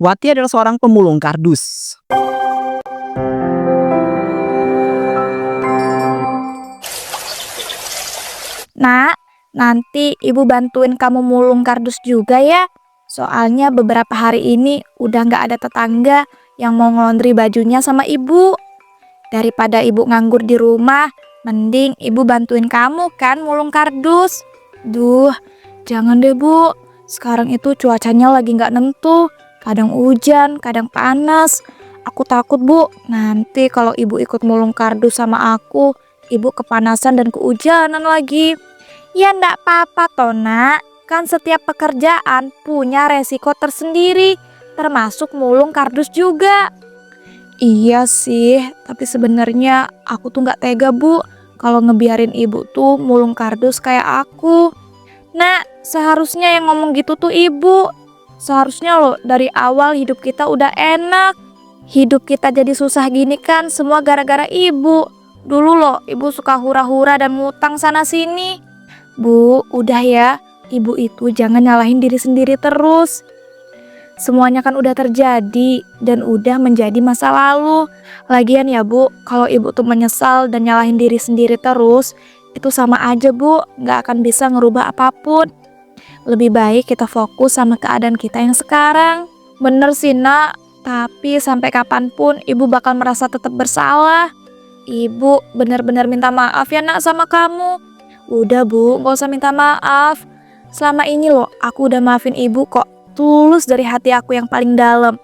Wati adalah seorang pemulung kardus. Nak, nanti ibu bantuin kamu mulung kardus juga ya. Soalnya beberapa hari ini udah nggak ada tetangga yang mau ngondri bajunya sama ibu. Daripada ibu nganggur di rumah, mending ibu bantuin kamu kan mulung kardus. Duh, jangan deh bu. Sekarang itu cuacanya lagi nggak nentu. Kadang hujan, kadang panas. Aku takut bu, nanti kalau ibu ikut mulung kardus sama aku, ibu kepanasan dan kehujanan lagi. Ya ndak apa-apa toh nak, kan setiap pekerjaan punya resiko tersendiri, termasuk mulung kardus juga. Iya sih, tapi sebenarnya aku tuh nggak tega bu, kalau ngebiarin ibu tuh mulung kardus kayak aku. Nak, seharusnya yang ngomong gitu tuh ibu. Seharusnya loh dari awal hidup kita udah enak. Hidup kita jadi susah gini kan semua gara-gara ibu. Dulu loh ibu suka hura-hura dan ngutang sana sini. Bu, udah ya, ibu itu jangan nyalahin diri sendiri terus. Semuanya kan udah terjadi dan udah menjadi masa lalu. Lagian ya bu, kalau ibu tuh menyesal dan nyalahin diri sendiri terus, itu sama aja bu, gak akan bisa ngerubah apapun. Lebih baik kita fokus sama keadaan kita yang sekarang. Bener sih nak, tapi sampai kapanpun ibu bakal merasa tetap bersalah. Ibu benar-benar minta maaf ya nak sama kamu. Udah bu, gak usah minta maaf. Selama ini loh, aku udah maafin ibu kok. Tulus dari hati aku yang paling dalam.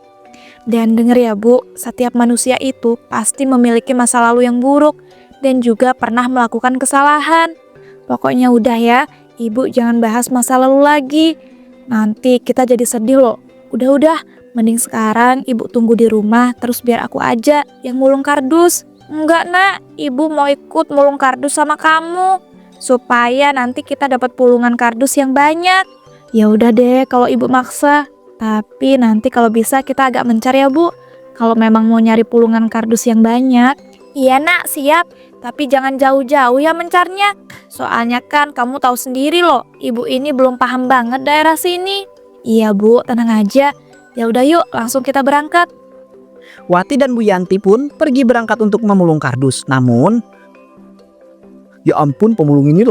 Dan denger ya bu, setiap manusia itu pasti memiliki masa lalu yang buruk. Dan juga pernah melakukan kesalahan. Pokoknya udah ya, ibu jangan bahas masa lalu lagi. Nanti kita jadi sedih loh. Udah, mending sekarang ibu tunggu di rumah. Terus biar aku aja yang mulung kardus. Enggak nak, ibu mau ikut mulung kardus sama kamu. Supaya nanti kita dapat pulungan kardus yang banyak. Ya udah deh kalau ibu maksa. Tapi nanti kalau bisa kita agak mencar ya bu. Kalau memang mau nyari pulungan kardus yang banyak. Iya nak, siap. Tapi jangan jauh-jauh ya mencarnya. Soalnya kan kamu tahu sendiri loh, ibu ini belum paham banget daerah sini. Iya bu, tenang aja. Ya udah yuk, langsung kita berangkat. Wati dan Bu Yanti pun pergi berangkat untuk memulung kardus. Namun, ya ampun, pemulung ini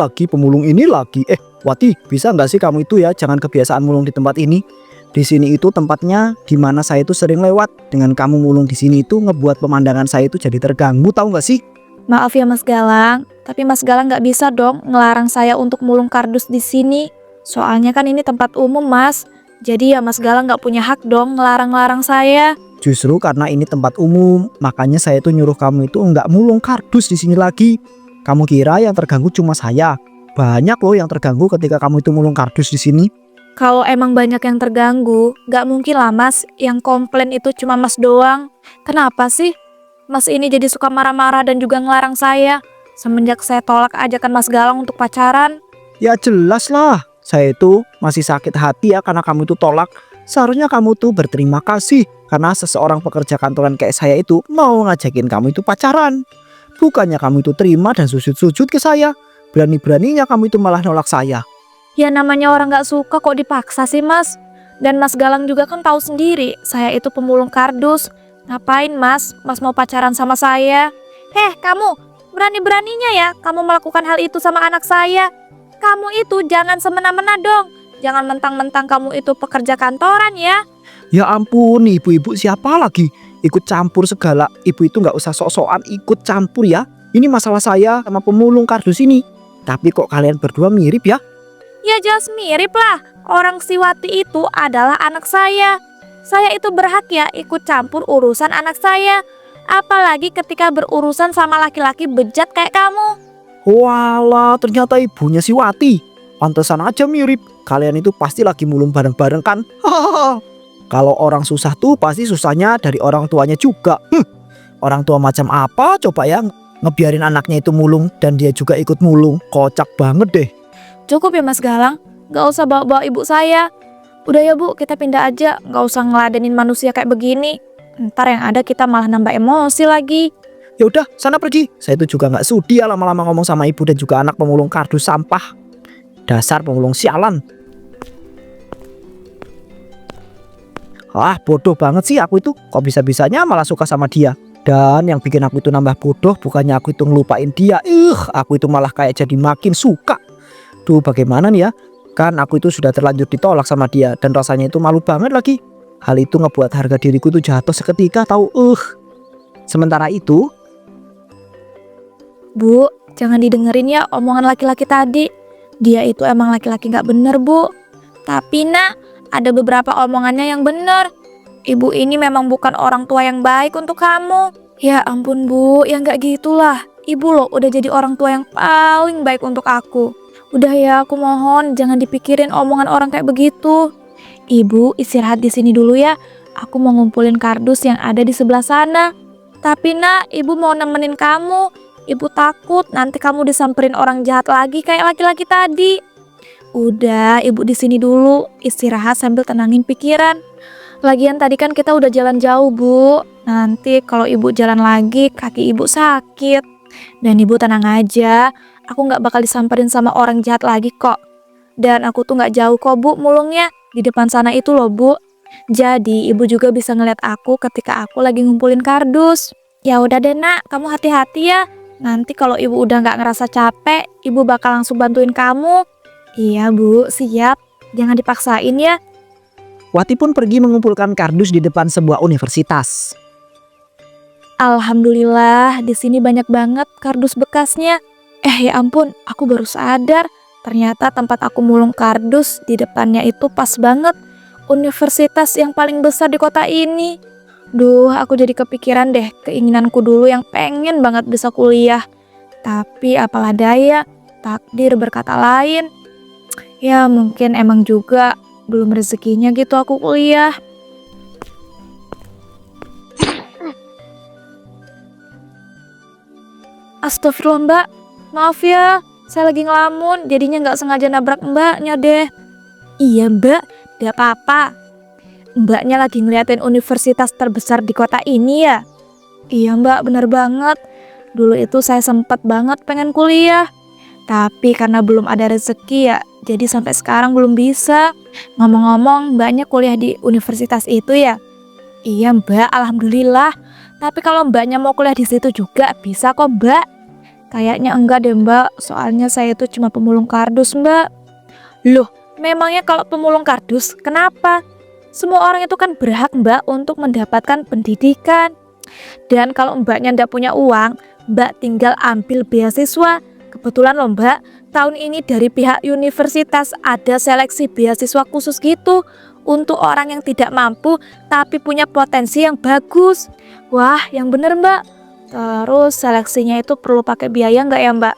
lagi. Wati, bisa nggak sih kamu itu ya jangan kebiasaan mulung di tempat ini. Di sini itu tempatnya di mana saya itu sering lewat. Dengan kamu mulung di sini itu ngebuat pemandangan saya itu jadi terganggu, tahu nggak sih? Maaf ya Mas Galang, tapi Mas Galang nggak bisa dong ngelarang saya untuk mulung kardus di sini. Soalnya kan ini tempat umum Mas. Jadi ya Mas Galang nggak punya hak dong ngelarang-larang saya. Justru karena ini tempat umum, makanya saya tuh nyuruh kamu itu nggak mulung kardus di sini lagi. Kamu kira yang terganggu cuma saya? Banyak loh yang terganggu ketika kamu itu mulung kardus di sini. Kalau emang banyak yang terganggu, gak mungkin lah Mas, yang komplain itu cuma Mas doang. Kenapa sih? Mas ini jadi suka marah-marah dan juga ngelarang saya. Semenjak saya tolak ajakan Mas Galang untuk pacaran. Ya jelas lah, saya itu masih sakit hati ya karena kamu itu tolak. Seharusnya kamu tuh berterima kasih karena seseorang pekerja kantoran kayak saya itu mau ngajakin kamu itu pacaran. Bukannya kamu itu terima dan sujud-sujud ke saya. Berani-beraninya kamu itu malah nolak saya. Ya namanya orang gak suka kok dipaksa sih Mas. Dan Mas Galang juga kan tahu sendiri, saya itu pemulung kardus. Ngapain Mas? Mas mau pacaran sama saya? Kamu, berani-beraninya ya kamu melakukan hal itu sama anak saya. Kamu itu jangan semena-mena dong. Jangan mentang-mentang kamu itu pekerja kantoran ya. Ya ampun, ibu-ibu siapa lagi? Ikut campur segala. Ibu itu nggak usah sok-sokan ikut campur ya. Ini masalah saya sama pemulung kardus ini. Tapi kok kalian berdua mirip ya? Ya jelas mirip lah. Orang si Wati itu adalah anak saya. Saya itu berhak ya ikut campur urusan anak saya. Apalagi ketika berurusan sama laki-laki bejat kayak kamu. Walah, ternyata ibunya si Wati. Pantesan aja mirip. Kalian itu pasti lagi mulung bareng-bareng kan? Kalau orang susah tuh pasti susahnya dari orang tuanya juga. Orang tua macam apa coba ya ngebiarin anaknya itu mulung dan dia juga ikut mulung. Kocak banget deh. Cukup ya Mas Galang, gak usah bawa-bawa ibu saya. Udah ya bu, kita pindah aja, gak usah ngeladenin manusia kayak begini. Ntar yang ada kita malah nambah emosi lagi. Ya udah, sana pergi. Saya itu juga nggak sudi ya lama-lama ngomong sama ibu dan juga anak pemulung kardus sampah. Dasar pemulung sialan. Ah, bodoh banget sih aku itu. Kok bisa-bisanya malah suka sama dia. Dan yang bikin aku itu nambah bodoh bukannya aku itu ngelupain dia. Aku itu malah kayak jadi makin suka. Duh, bagaimana nih ya? Kan aku itu sudah terlanjur ditolak sama dia dan rasanya itu malu banget lagi. Hal itu ngebuat harga diriku tuh jatuh seketika tahu. Sementara itu, Bu, jangan didengerin ya omongan laki-laki tadi. Dia itu emang laki-laki gak bener, Bu. Tapi nak, ada beberapa omongannya yang bener. Ibu ini memang bukan orang tua yang baik untuk kamu. Ya ampun Bu, ya gak gitulah. Ibu loh udah jadi orang tua yang paling baik untuk aku. Udah ya, aku mohon jangan dipikirin omongan orang kayak begitu. Ibu istirahat di sini dulu ya. Aku mau ngumpulin kardus yang ada di sebelah sana. Tapi nak, ibu mau nemenin kamu. Ibu takut nanti kamu disamperin orang jahat lagi kayak laki-laki tadi. Udah, ibu di sini dulu, istirahat sambil tenangin pikiran. Lagian tadi kan kita udah jalan jauh, Bu. Nanti kalau ibu jalan lagi, kaki ibu sakit. Dan ibu tenang aja, aku gak bakal disamperin sama orang jahat lagi kok. Dan aku tuh gak jauh kok, Bu, mulungnya. Di depan sana itu loh, Bu. Jadi ibu juga bisa ngeliat aku ketika aku lagi ngumpulin kardus. Ya udah deh nak, kamu hati-hati ya. Nanti kalau ibu udah gak ngerasa capek, ibu bakal langsung bantuin kamu. Iya Bu, siap. Jangan dipaksain ya. Wati pun pergi mengumpulkan kardus di depan sebuah universitas. Alhamdulillah, di sini banyak banget kardus bekasnya. Ya ampun, aku baru sadar. Ternyata tempat aku mulung kardus di depannya itu pas banget. Universitas yang paling besar di kota ini. Duh, aku jadi kepikiran deh keinginanku dulu yang pengen banget bisa kuliah. Tapi apalah daya, takdir berkata lain. Ya mungkin emang juga belum rezekinya gitu aku kuliah. Astagfirullah Mbak, maaf ya, saya lagi ngelamun jadinya gak sengaja nabrak mbaknya deh. Iya Mbak, gak apa-apa. Mbaknya lagi ngeliatin universitas terbesar di kota ini ya? Iya Mbak, bener banget. Dulu itu saya sempet banget pengen kuliah. Tapi karena belum ada rezeki ya, jadi sampai sekarang belum bisa. Ngomong-ngomong, mbaknya kuliah di universitas itu ya? Iya Mbak, alhamdulillah. Tapi kalau mbaknya mau kuliah di situ juga bisa kok Mbak. Kayaknya enggak deh Mbak, soalnya saya itu cuma pemulung kardus Mbak. Loh, memangnya kalau pemulung kardus, kenapa? Semua orang itu kan berhak Mbak untuk mendapatkan pendidikan. Dan kalau mbaknya ndak punya uang, Mbak tinggal ambil beasiswa. Kebetulan loh Mbak, tahun ini dari pihak universitas ada seleksi beasiswa khusus gitu untuk orang yang tidak mampu tapi punya potensi yang bagus. Wah, yang bener Mbak. Terus seleksinya itu perlu pakai biaya nggak ya Mbak?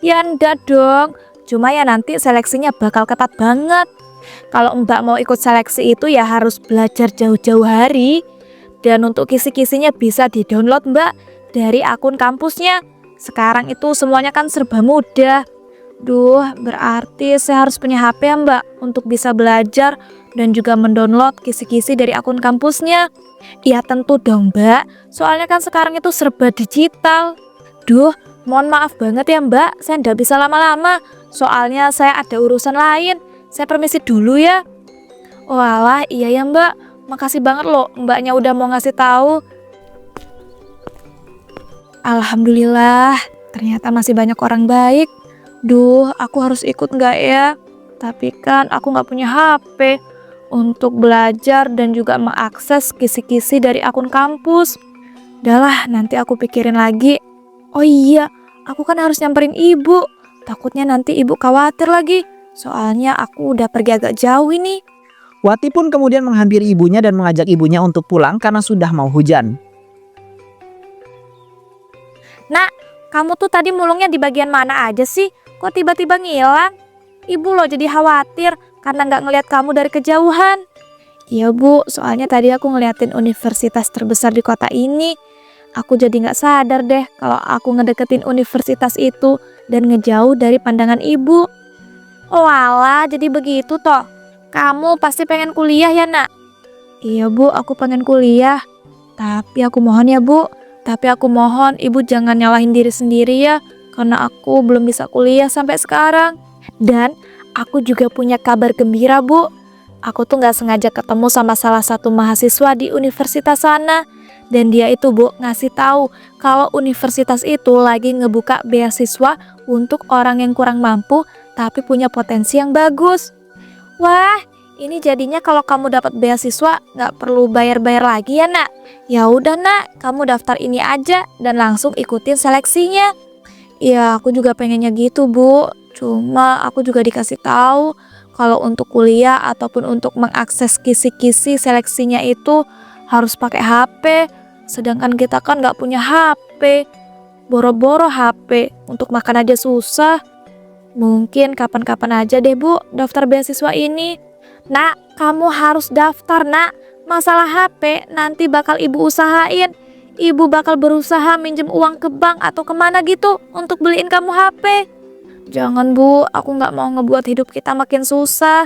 Ya enggak dong, cuma ya nanti seleksinya bakal ketat banget. Kalau Mbak mau ikut seleksi itu ya harus belajar jauh-jauh hari. Dan untuk kisi-kisinya bisa di-download Mbak dari akun kampusnya. Sekarang itu semuanya kan serba mudah. Duh, berarti saya harus punya HP ya Mbak untuk bisa belajar dan juga mendownload kisi-kisi dari akun kampusnya. Ya tentu dong Mbak, soalnya kan sekarang itu serba digital. Duh, mohon maaf banget ya Mbak, saya nggak bisa lama-lama. Soalnya saya ada urusan lain. Saya permisi dulu ya. Walah, iya ya Mbak. Makasih banget loh Mbaknya udah mau ngasih tahu. Alhamdulillah, ternyata masih banyak orang baik. Duh, aku harus ikut nggak ya? Tapi kan aku nggak punya HP untuk belajar dan juga mengakses kisi-kisi dari akun kampus. Udahlah, nanti aku pikirin lagi. Oh iya, aku kan harus nyamperin ibu. Takutnya nanti ibu khawatir lagi. Soalnya aku udah pergi agak jauh ini. Wati pun kemudian menghampiri ibunya dan mengajak ibunya untuk pulang karena sudah mau hujan. Nak, kamu tuh tadi mulungnya di bagian mana aja sih? Kok tiba-tiba ngilang? Ibu loh jadi khawatir karena nggak ngeliat kamu dari kejauhan. Iya Bu, soalnya tadi aku ngeliatin universitas terbesar di kota ini. Aku jadi nggak sadar deh kalau aku ngedeketin universitas itu dan ngejauh dari pandangan ibu. Oh alah, jadi begitu toh. Kamu pasti pengen kuliah ya nak? Iya Bu, aku pengen kuliah. Tapi aku mohon ya Bu, tapi aku mohon ibu jangan nyalahin diri sendiri ya, karena aku belum bisa kuliah sampai sekarang. Dan aku juga punya kabar gembira Bu. aku tuh nggak sengaja ketemu sama salah satu mahasiswa di universitas sana. Dan dia itu Bu ngasih tahu kalau universitas itu lagi ngebuka beasiswa untuk orang yang kurang mampu tapi punya potensi yang bagus. Wah, ini jadinya kalau kamu dapat beasiswa nggak perlu bayar-bayar lagi ya nak. Ya udah nak, kamu daftar ini aja dan langsung ikutin seleksinya. Ya aku juga pengennya gitu Bu. Cuma aku juga dikasih tahu kalau untuk kuliah ataupun untuk mengakses kisi-kisi seleksinya itu harus pakai HP. Sedangkan kita kan nggak punya HP. Boro-boro HP, untuk makan aja susah. Mungkin kapan-kapan aja deh Bu daftar beasiswa ini. Nak, kamu harus daftar nak. Masalah HP nanti bakal ibu usahain. Ibu bakal berusaha minjem uang ke bank atau kemana gitu untuk beliin kamu HP. Jangan Bu, aku nggak mau ngebuat hidup kita makin susah.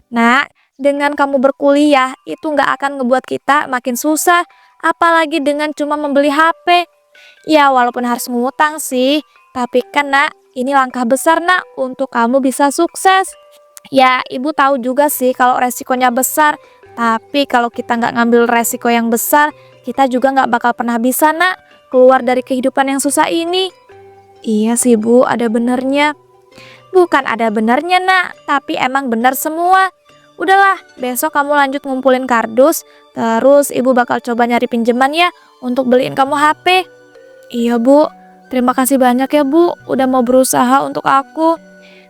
Nak, dengan kamu berkuliah itu nggak akan ngebuat kita makin susah. Apalagi dengan cuma membeli HP. Ya walaupun harus ngutang sih, tapi kan nak, ini langkah besar nak untuk kamu bisa sukses. Ya ibu tahu juga sih kalau resikonya besar, tapi kalau kita nggak ngambil resiko yang besar, kita juga nggak bakal pernah bisa nak keluar dari kehidupan yang susah ini. Iya sih Bu, ada benernya. Bukan ada benernya nak, tapi emang bener semua. Udahlah, besok kamu lanjut ngumpulin kardus, terus ibu bakal coba nyari pinjaman ya untuk beliin kamu HP. Iya Bu, terima kasih banyak ya Bu, udah mau berusaha untuk aku.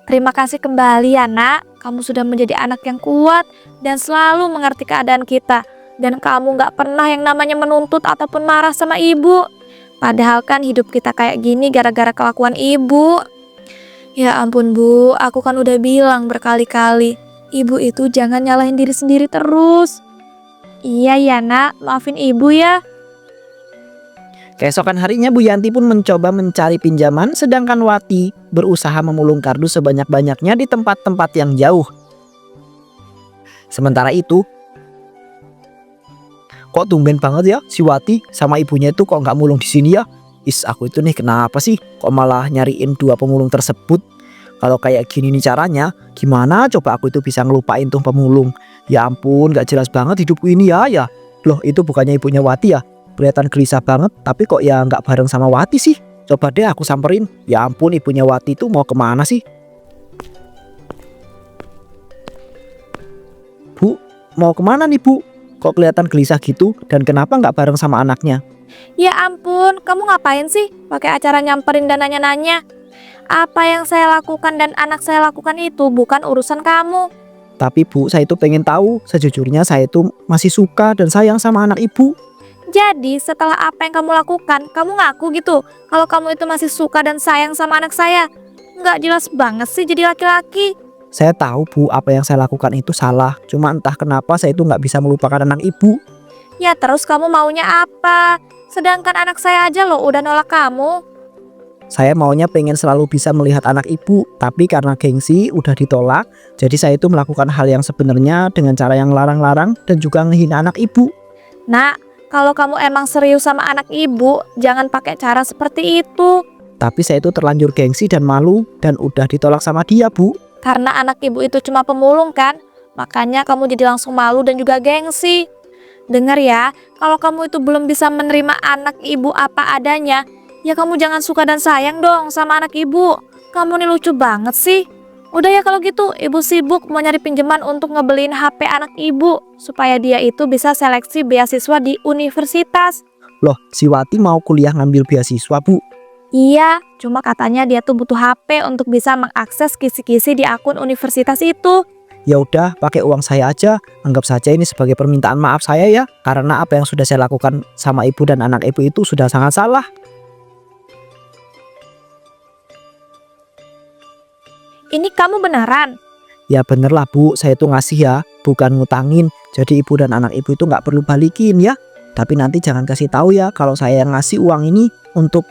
Terima kasih kembali ya nak, kamu sudah menjadi anak yang kuat dan selalu mengerti keadaan kita. Dan kamu gak pernah yang namanya menuntut ataupun marah sama ibu. Padahal kan hidup kita kayak gini gara-gara kelakuan ibu. Ya ampun Bu, aku kan udah bilang berkali-kali. Ibu itu jangan nyalahin diri sendiri terus. Iya ya nak, maafin ibu ya. Keesokan harinya Bu Yanti pun mencoba mencari pinjaman, sedangkan Wati berusaha memulung kardus sebanyak-banyaknya di tempat-tempat yang jauh. Sementara itu, kok tumben banget ya si Wati sama ibunya itu kok nggak mulung di sini ya? Aku itu nih kenapa sih kok malah nyariin dua pemulung tersebut? Kalau kayak gini nih caranya, gimana coba aku itu bisa ngelupain tuh pemulung? Ya ampun, gak jelas banget hidupku ini ya. Loh, itu bukannya ibunya Wati ya? Kelihatan gelisah banget, tapi kok ya nggak bareng sama Wati sih? Coba deh aku samperin. Ya ampun, ibunya Wati itu mau kemana sih? Bu, mau kemana nih Bu? Kok kelihatan gelisah gitu dan kenapa nggak bareng sama anaknya? Ya ampun, kamu ngapain sih pakai acara nyamperin dan nanya-nanya? Apa yang saya lakukan dan anak saya lakukan itu bukan urusan kamu. Tapi Bu, saya itu pengen tahu. Sejujurnya saya itu masih suka dan sayang sama anak ibu. Jadi setelah apa yang kamu lakukan, kamu ngaku gitu kalau kamu itu masih suka dan sayang sama anak saya. Nggak jelas banget sih jadi laki-laki. Saya tahu Bu, apa yang saya lakukan itu salah. Cuma entah kenapa saya itu nggak bisa melupakan anak ibu. Ya terus kamu maunya apa? Sedangkan anak saya aja loh udah nolak kamu. Saya maunya pengen selalu bisa melihat anak ibu, tapi karena gengsi udah ditolak. Jadi saya itu melakukan hal yang sebenarnya dengan cara yang larang-larang dan juga ngehina anak ibu. Nak, kalau kamu emang serius sama anak ibu, jangan pakai cara seperti itu. Tapi saya itu terlanjur gengsi dan malu dan udah ditolak sama dia Bu. Karena anak ibu itu cuma pemulung kan, makanya kamu jadi langsung malu dan juga gengsi. Dengar ya, kalau kamu itu belum bisa menerima anak ibu apa adanya, ya kamu jangan suka dan sayang dong sama anak ibu. Kamu nih lucu banget sih. Udah ya kalau gitu, ibu sibuk mau nyari pinjaman untuk ngebeliin HP anak ibu supaya dia itu bisa seleksi beasiswa di universitas. Loh, si Wati mau kuliah ngambil beasiswa Bu? Iya, cuma katanya dia tuh butuh HP untuk bisa mengakses kisi-kisi di akun universitas itu. Ya udah, pakai uang saya aja. Anggap saja ini sebagai permintaan maaf saya ya. Karena apa yang sudah saya lakukan sama ibu dan anak ibu itu sudah sangat salah. Ini kamu beneran? Ya bener lah Bu, saya itu ngasih ya, bukan ngutangin. Jadi ibu dan anak ibu itu nggak perlu balikin ya. Tapi nanti jangan kasih tahu ya kalau saya yang ngasih uang ini untuk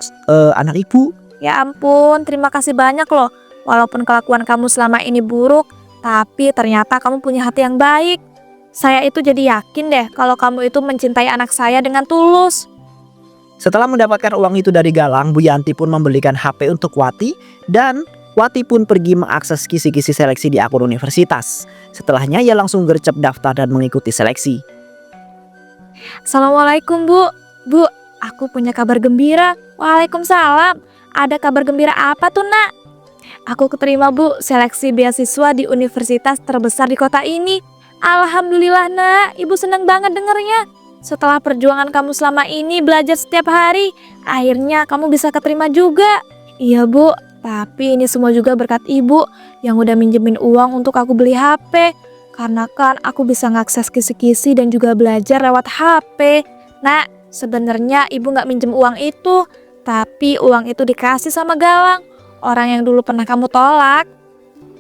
anak ibu. Ya ampun, terima kasih banyak loh. Walaupun kelakuan kamu selama ini buruk, tapi ternyata kamu punya hati yang baik. Saya itu jadi yakin deh kalau kamu itu mencintai anak saya dengan tulus. Setelah mendapatkan uang itu dari Galang, Bu Yanti pun membelikan HP untuk Wati dan Wati pun pergi mengakses kisi-kisi seleksi di akun universitas. Setelahnya ia langsung gercep daftar dan mengikuti seleksi. Assalamualaikum Bu. Bu, aku punya kabar gembira. Waalaikumsalam. Ada kabar gembira apa tuh nak? Aku keterima Bu seleksi beasiswa di universitas terbesar di kota ini. Alhamdulillah nak, ibu senang banget dengernya. Setelah perjuangan kamu selama ini belajar setiap hari, akhirnya kamu bisa keterima juga. Iya Bu, tapi ini semua juga berkat ibu yang udah minjemin uang untuk aku beli HP. Karena kan aku bisa ngakses kisi-kisi dan juga belajar lewat HP. Nah, sebenarnya ibu gak minjem uang itu, tapi uang itu dikasih sama Galang, orang yang dulu pernah kamu tolak.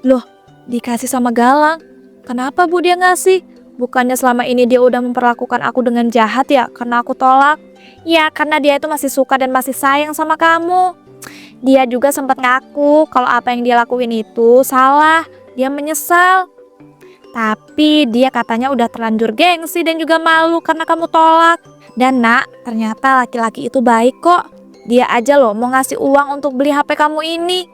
Loh, dikasih sama Galang? Kenapa Bu dia ngasih? Bukannya selama ini dia udah memperlakukan aku dengan jahat ya karena aku tolak? Ya karena dia itu masih suka dan masih sayang sama kamu. Dia juga sempat ngaku kalau apa yang dia lakuin itu salah. Dia menyesal. Tapi dia katanya udah terlanjur gengsi dan juga malu karena kamu tolak. Dan nak, ternyata laki-laki itu baik kok. Dia aja loh mau ngasih uang untuk beli HP kamu ini.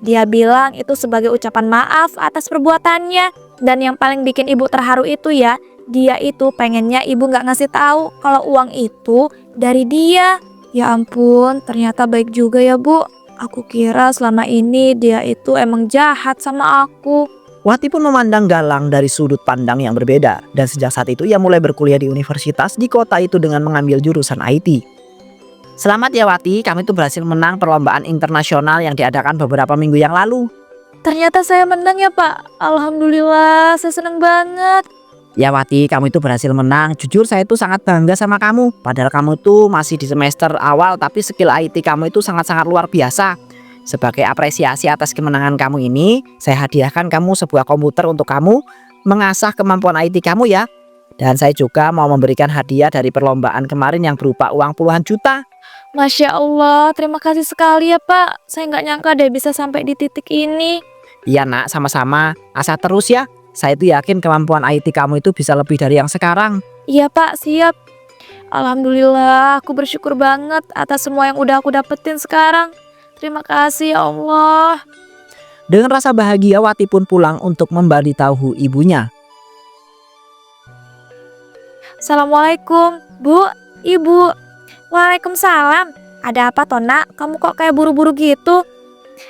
Dia bilang itu sebagai ucapan maaf atas perbuatannya. Dan yang paling bikin ibu terharu itu ya, dia itu pengennya ibu gak ngasih tahu kalau uang itu dari dia. Ya ampun, ternyata baik juga ya Bu. Aku kira selama ini dia itu emang jahat sama aku. Wati pun memandang Galang dari sudut pandang yang berbeda. Dan sejak saat itu ia mulai berkuliah di universitas di kota itu dengan mengambil jurusan IT. Selamat ya Wati, kamu itu berhasil menang perlombaan internasional yang diadakan beberapa minggu yang lalu. Ternyata saya menang ya Pak. Alhamdulillah, saya seneng banget. Ya Wati, kamu itu berhasil menang. Jujur saya itu sangat bangga sama kamu. Padahal kamu tuh masih di semester awal, tapi skill IT kamu itu sangat-sangat luar biasa. Sebagai apresiasi atas kemenangan kamu ini, saya hadiahkan kamu sebuah komputer untuk kamu mengasah kemampuan IT kamu ya. Dan saya juga mau memberikan hadiah dari perlombaan kemarin yang berupa uang puluhan juta. Masya Allah, terima kasih sekali ya Pak. Saya nggak nyangka deh bisa sampai di titik ini. Iya nak, sama-sama. Asa terus ya. Saya itu yakin kemampuan IT kamu itu bisa lebih dari yang sekarang. Iya Pak, siap. Alhamdulillah, aku bersyukur banget atas semua yang udah aku dapetin sekarang. Terima kasih ya Allah. Dengan rasa bahagia Wati pun pulang untuk memberitahu ibunya. Assalamualaikum, Bu, Ibu. Waalaikumsalam. Ada apa Tona? Kamu kok kayak buru-buru gitu?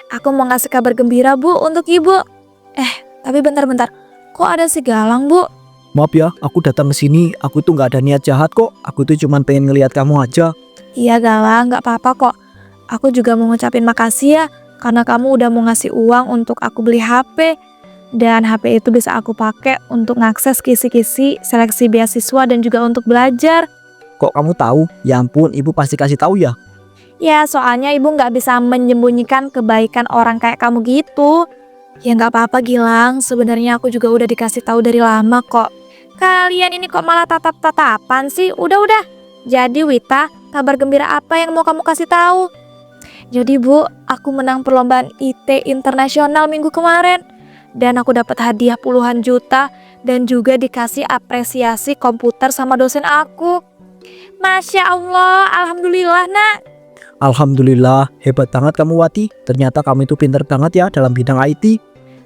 Aku mau ngasih kabar gembira Bu untuk Ibu. Tapi bentar-bentar. Kok ada si Galang Bu? Maaf ya, aku datang ke sini. Aku itu nggak ada niat jahat kok. Aku itu cuma pengen ngelihat kamu aja. Iya Galang, nggak apa-apa kok. Aku juga mau ngucapin makasih ya karena kamu udah mau ngasih uang untuk aku beli HP. Dan HP itu bisa aku pakai untuk ngakses kisi-kisi seleksi beasiswa dan juga untuk belajar. Kok kamu tahu? Ya ampun, ibu pasti kasih tahu ya. Ya soalnya ibu nggak bisa menyembunyikan kebaikan orang kayak kamu gitu. Ya nggak apa-apa Gilang, sebenarnya aku juga udah dikasih tahu dari lama kok. Kalian ini kok malah tatap-tatapan sih? Udah. Jadi Wita, kabar gembira apa yang mau kamu kasih tahu? Jadi Bu, aku menang perlombaan IT internasional minggu kemarin. Dan aku dapat hadiah puluhan juta dan juga dikasih apresiasi komputer sama dosen aku. Masya Allah, alhamdulillah nak. Alhamdulillah, hebat banget kamu Wati. Ternyata kamu itu pinter banget ya dalam bidang IT.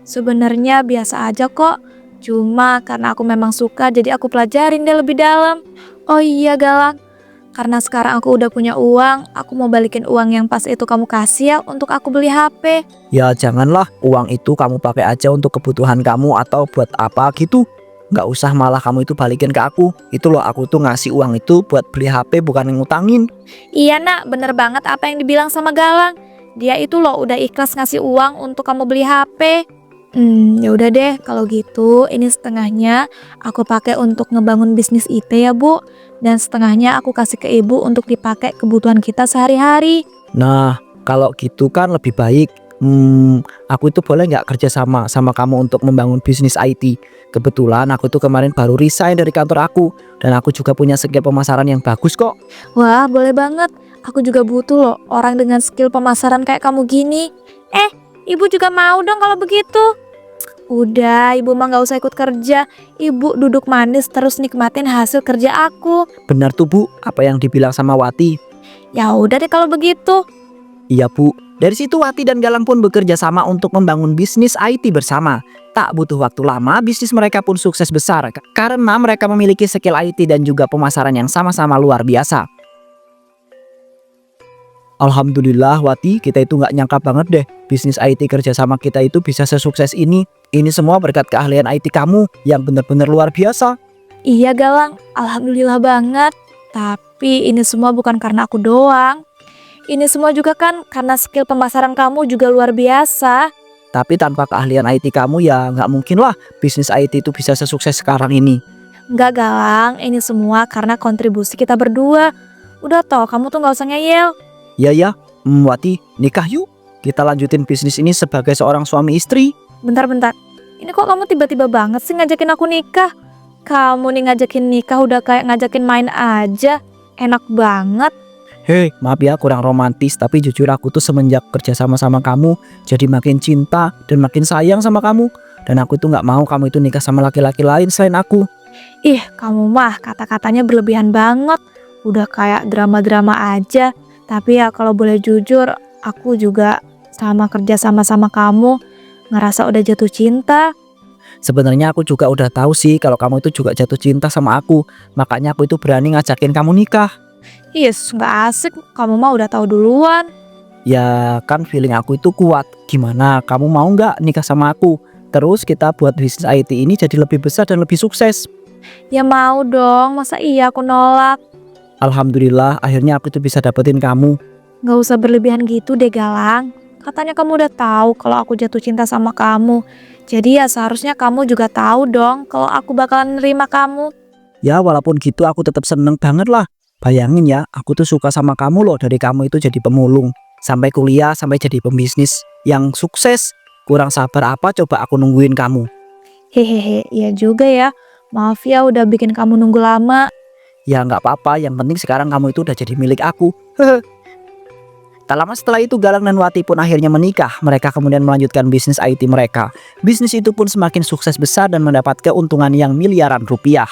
Sebenarnya biasa aja kok. Cuma karena aku memang suka jadi aku pelajarin deh lebih dalam. Oh iya Galang, karena sekarang aku udah punya uang, aku mau balikin uang yang pas itu kamu kasih ya untuk aku beli HP. Ya janganlah, uang itu kamu pakai aja untuk kebutuhan kamu atau buat apa gitu. Nggak usah malah kamu itu balikin ke aku. Itu loh, aku tuh ngasih uang itu buat beli HP bukan ngutangin. Iya nak, bener banget apa yang dibilang sama Galang. Dia itu loh udah ikhlas ngasih uang untuk kamu beli HP. Ya udah deh, kalau gitu ini setengahnya aku pakai untuk ngebangun bisnis IT ya Bu. Dan setengahnya aku kasih ke ibu untuk dipakai kebutuhan kita sehari-hari. Nah, kalau gitu kan lebih baik. Aku itu boleh nggak kerja sama kamu untuk membangun bisnis IT? Kebetulan aku tuh kemarin baru resign dari kantor aku. Dan aku juga punya skill pemasaran yang bagus kok. Wah, boleh banget. Aku juga butuh loh orang dengan skill pemasaran kayak kamu gini. Ibu juga mau dong kalau begitu. Udah, ibu mah gak usah ikut kerja. Ibu duduk manis terus nikmatin hasil kerja aku. Benar tuh Bu, apa yang dibilang sama Wati. Ya udah deh kalau begitu. Iya Bu, dari situ Wati dan Galang pun bekerja sama untuk membangun bisnis IT bersama. Tak butuh waktu lama, bisnis mereka pun sukses besar karena mereka memiliki skill IT dan juga pemasaran yang sama-sama luar biasa. Alhamdulillah Wati, kita itu nggak nyangka banget deh bisnis IT kerja sama kita itu bisa sesukses ini. Ini semua berkat keahlian IT kamu yang benar-benar luar biasa. Iya Galang, alhamdulillah banget. Tapi ini semua bukan karena aku doang. Ini semua juga kan karena skill pemasaran kamu juga luar biasa. Tapi tanpa keahlian IT kamu ya nggak mungkin lah bisnis IT itu bisa sesukses sekarang ini. Enggak Galang, ini semua karena kontribusi kita berdua. Udah toh, kamu tuh gak usah ngeyel. Ya, Wati, nikah yuk. Kita lanjutin bisnis ini sebagai seorang suami istri. Bentar, ini kok kamu tiba-tiba banget sih ngajakin aku nikah? Kamu nih ngajakin nikah udah kayak ngajakin main aja. Enak banget. Hei, maaf ya kurang romantis, tapi jujur aku tuh semenjak kerja sama kamu jadi makin cinta dan makin sayang sama kamu. Dan aku tuh nggak mau kamu itu nikah sama laki-laki lain selain aku. Ih, kamu mah kata-katanya berlebihan banget. Udah kayak drama-drama aja. Tapi ya kalau boleh jujur, aku juga sama kerja sama kamu ngerasa udah jatuh cinta. Sebenarnya aku juga udah tahu sih kalau kamu itu juga jatuh cinta sama aku. Makanya aku itu berani ngajakin kamu nikah. Yes, nggak asik. Kamu mah udah tahu duluan. Ya kan feeling aku itu kuat. Gimana, kamu mau nggak nikah sama aku? Terus kita buat bisnis IT ini jadi lebih besar dan lebih sukses. Ya mau dong, masa iya aku nolak? Alhamdulillah akhirnya aku tuh bisa dapetin kamu. Nggak usah berlebihan gitu deh Galang. Katanya kamu udah tahu kalau aku jatuh cinta sama kamu. Jadi ya seharusnya kamu juga tahu dong kalau aku bakalan nerima kamu. Ya walaupun gitu aku tetap seneng banget lah. Bayangin ya, aku tuh suka sama kamu loh. Dari kamu itu jadi pemulung, sampai kuliah, sampai jadi pembisnis yang sukses. Kurang sabar apa coba aku nungguin kamu. Hehehe, iya juga ya. Maaf ya udah bikin kamu nunggu lama. Ya nggak apa-apa, yang penting sekarang kamu itu udah jadi milik aku. Tak lama setelah itu Galang dan Wati pun akhirnya menikah. Mereka kemudian melanjutkan bisnis IT mereka. Bisnis itu pun semakin sukses besar dan mendapat keuntungan yang miliaran rupiah.